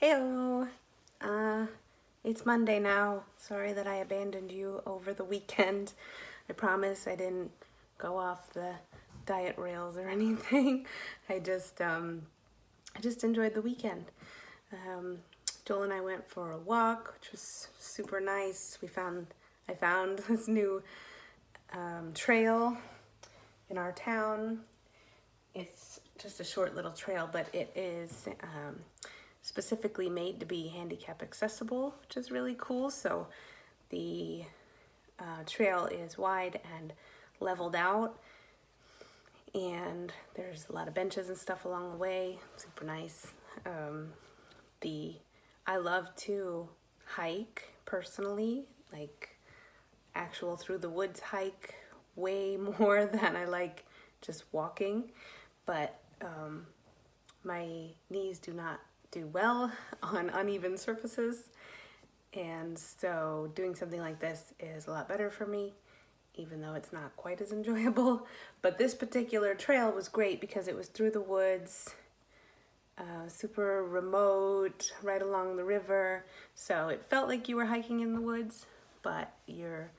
Heyo! Uh, it's Monday now. Sorry that I abandoned you over the weekend. I promise I didn't go off the diet rails or anything. I just enjoyed the weekend. Um, Joel and I went for a walk, which was super nice. I found this new trail in our town. It's just a short little trail, but it is specifically made to be handicap accessible, which is really cool. So the trail is wide and leveled out, and there's a lot of benches and stuff along the way. Super nice. The I love to hike personally, like actual through the woods hike, way more than I like just walking. But my knees do not do well on uneven surfaces, and so doing something like this is a lot better for me, even though it's not quite as enjoyable. But this particular trail was great because it was through the woods, super remote, right along the river. So it felt like you were hiking in the woods, but your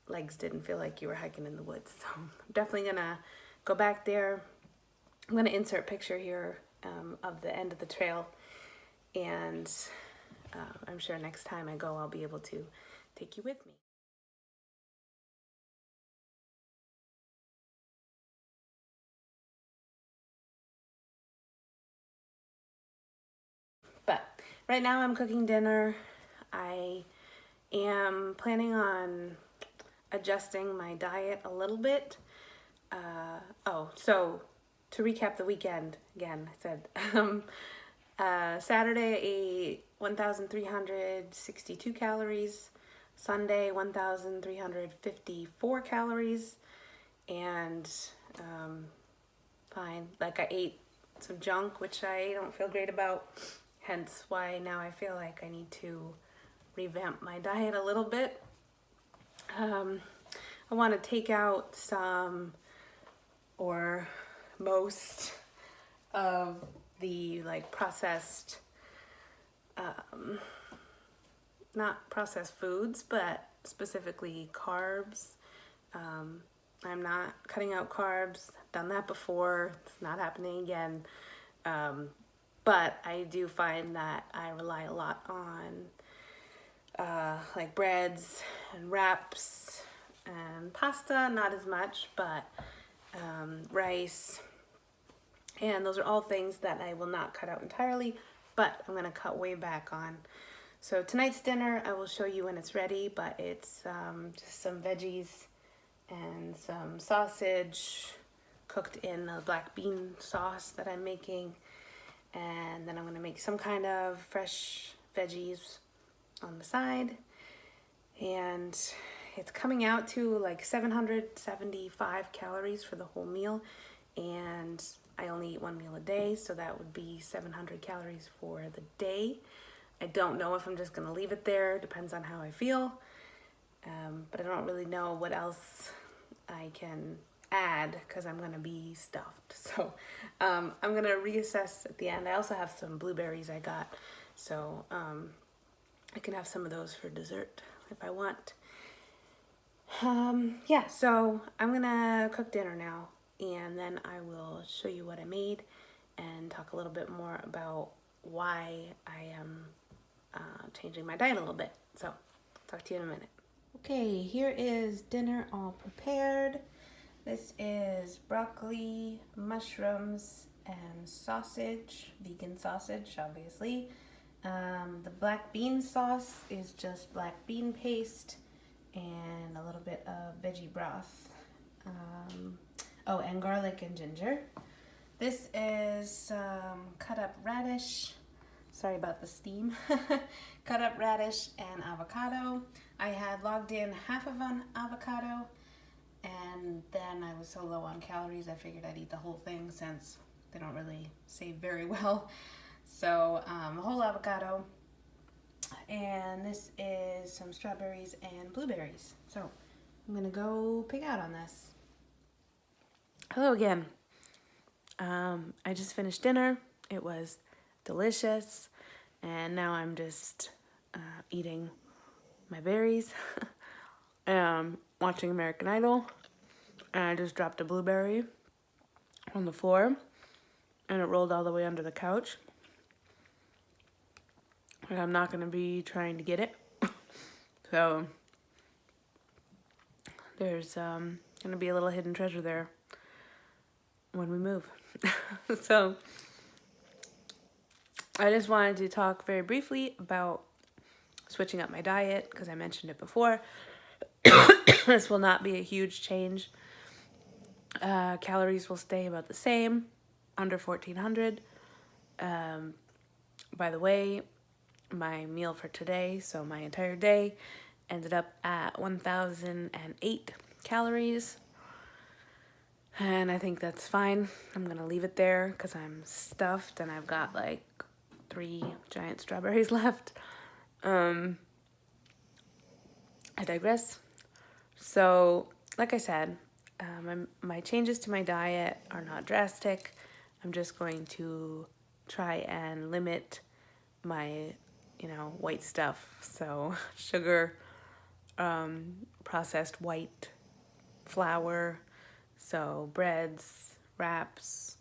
legs didn't feel like you were hiking in the woods. So I'm definitely gonna go back there. I'm gonna insert a picture here of the end of the trail, and I'm sure next time I go I'll be able to take you with me. But right now I'm cooking dinner. I am planning on adjusting my diet a little bit. So to recap the weekend again, I said Saturday I ate 1,362 calories. Sunday 1,354 calories, and fine. Like I ate some junk, which I don't feel great about. Hence why now I feel like I need to revamp my diet a little bit. I want to take out some or most of the like processed, not processed foods, but specifically carbs. I'm not cutting out carbs. I've done that before. It's not happening again. But I do find that I rely a lot on like breads and wraps and pasta, not as much, but rice. And those are all things that I will not cut out entirely, but I'm gonna cut way back on. So tonight's dinner, I will show you when it's ready, but it's just some veggies and some sausage cooked in a black bean sauce that I'm making. And then I'm gonna make some kind of fresh veggies on the side. And it's coming out to like 775 calories for the whole meal. And I only eat one meal a day, so that would be 700 calories for the day. I don't know if I'm just gonna leave it there, depends on how I feel. But I don't really know what else I can add because I'm gonna be stuffed. So I'm gonna reassess at the end. I also have some blueberries I got, so I can have some of those for dessert if I want. Yeah, so I'm gonna cook dinner now, and then I will show you what I made and talk a little bit more about why I am changing my diet a little bit. So talk to you in a minute. Okay, here is dinner all prepared. This is broccoli, mushrooms, and sausage, vegan sausage, obviously. The black bean sauce is just black bean paste and a little bit of veggie broth. Oh, and garlic and ginger. This is cut up radish. Sorry about the steam. Cut up radish and avocado. I had logged in half of an avocado, and then I was so low on calories I figured I'd eat the whole thing since they don't really save very well. So a whole avocado, and this is some strawberries and blueberries. So I'm gonna go pig out on this. Hello again. I just finished dinner. It was delicious. And now I'm just eating my berries, watching American Idol, and I just dropped a blueberry on the floor, and it rolled all the way under the couch. And I'm not going to be trying to get it. So there's going to be a little hidden treasure there when we move. So I just wanted to talk very briefly about switching up my diet, because I mentioned it before. This will not be a huge change. Calories will stay about the same, under 1,400. By the way, my meal for today, so my entire day, ended up at 1,008 calories. And I think that's fine. I'm going to leave it there because I'm stuffed and I've got like 3 giant strawberries left. I digress. So, like I said, my changes to my diet are not drastic. I'm just going to try and limit my, white stuff. So, sugar, processed white flour, so breads, wraps,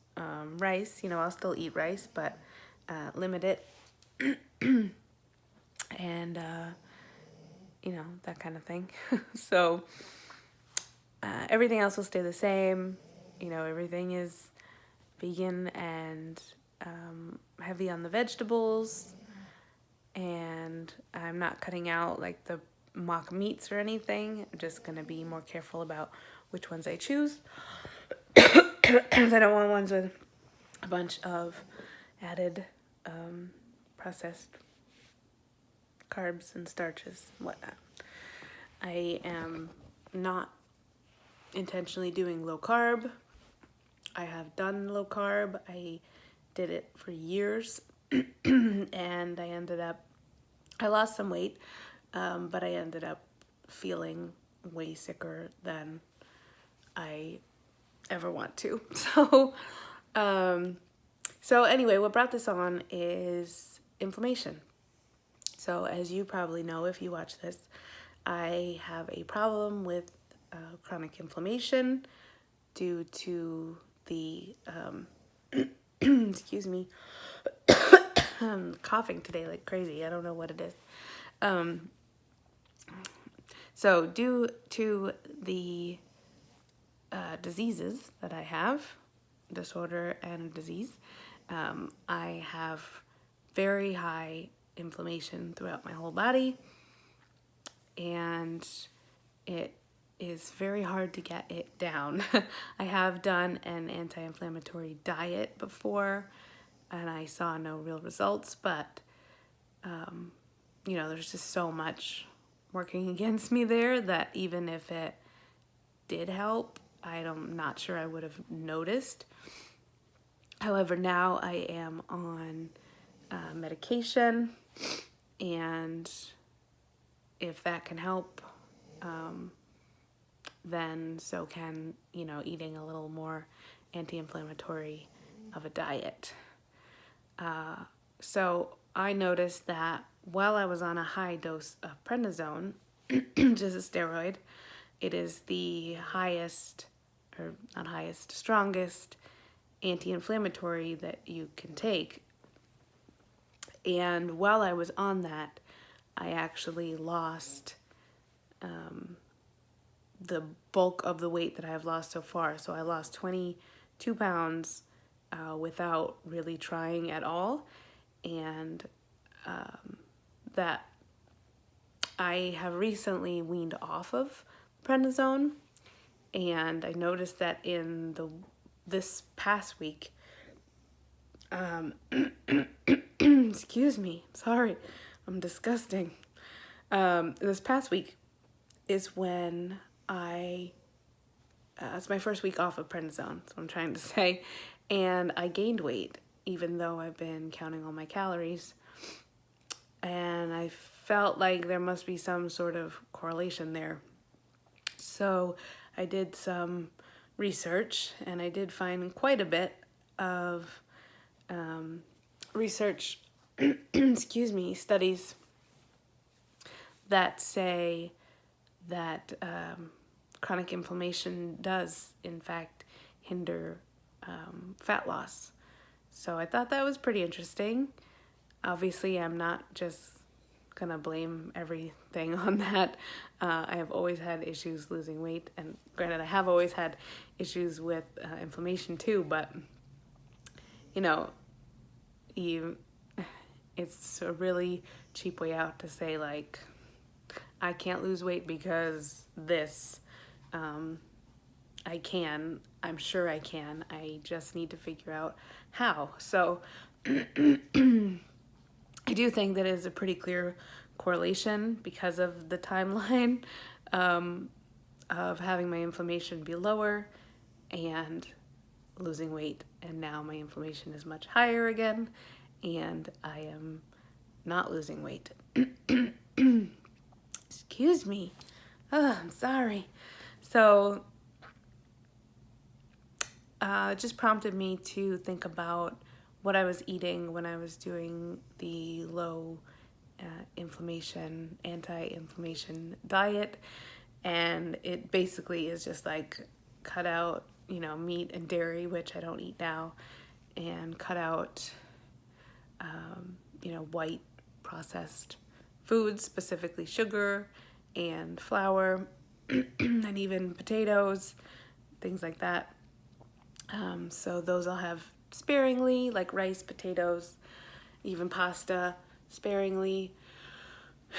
rice. I'll still eat rice, but limit it. And, that kind of thing. So everything else will stay the same. Everything is vegan and heavy on the vegetables. And I'm not cutting out like the mock meats or anything. I'm just going to be more careful about which ones I choose. Because I don't want ones with a bunch of added processed carbs and starches and whatnot. I am not intentionally doing low carb. I have done low carb. I did it for years and I lost some weight, but I ended up feeling way sicker than I ever want to. So anyway, what brought this on is inflammation. So as you probably know, if you watch this, I have a problem with chronic inflammation due to the, excuse me, I'm coughing today like crazy. I don't know what it is. So due to the diseases that I have, disorder and disease, I have very high inflammation throughout my whole body, and it is very hard to get it down. I have done an anti-inflammatory diet before, and I saw no real results, but there's just so much working against me there that even if it did help, I'm not sure I would have noticed. However, now I am on medication, and if that can help, then so can, eating a little more anti-inflammatory of a diet. So I noticed that while I was on a high dose of prednisone, which is a steroid, it is the highest, or not highest, strongest anti-inflammatory that you can take. And while I was on that, I actually lost the bulk of the weight that I've lost so far. So I lost 22 pounds without really trying at all. And that I have recently weaned off of prednisone. And I noticed that in this past week, excuse me, sorry, I'm disgusting. This past week is when it's my first week off of prednisone, that's what I'm trying to say, and I gained weight, even though I've been counting all my calories, and I felt like there must be some sort of correlation there. So I did some research, and I did find quite a bit of research excuse me, studies that say that chronic inflammation does, in fact, hinder fat loss. So I thought that was pretty interesting. Obviously, I'm not just gonna blame everything on that. I have always had issues losing weight, and granted, I have always had issues with inflammation too, but you know, it's a really cheap way out to say, like, I can't lose weight because this. I can. I'm sure I can. I just need to figure out how. So I do think that is a pretty clear correlation because of the timeline of having my inflammation be lower and losing weight. And now my inflammation is much higher again, and I am not losing weight. Excuse me. Oh, I'm sorry. So it just prompted me to think about what I was eating when I was doing the low inflammation, anti-inflammation diet. And it basically is just like cut out, meat and dairy, which I don't eat now, and cut out, white processed foods, specifically sugar and flour, and even potatoes, things like that. So those I'll have sparingly, like rice, potatoes, even pasta, sparingly,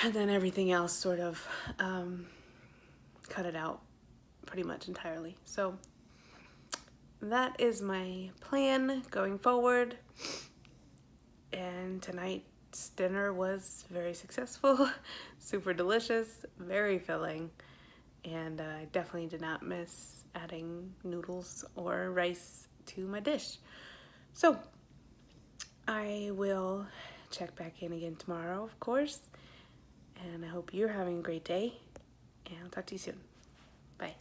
and then everything else sort of cut it out pretty much entirely. So that is my plan going forward. And tonight's dinner was very successful, super delicious, very filling, and I definitely did not miss adding noodles or rice to my dish. So I will check back in again tomorrow, of course, and I hope you're having a great day, and I'll talk to you soon. Bye.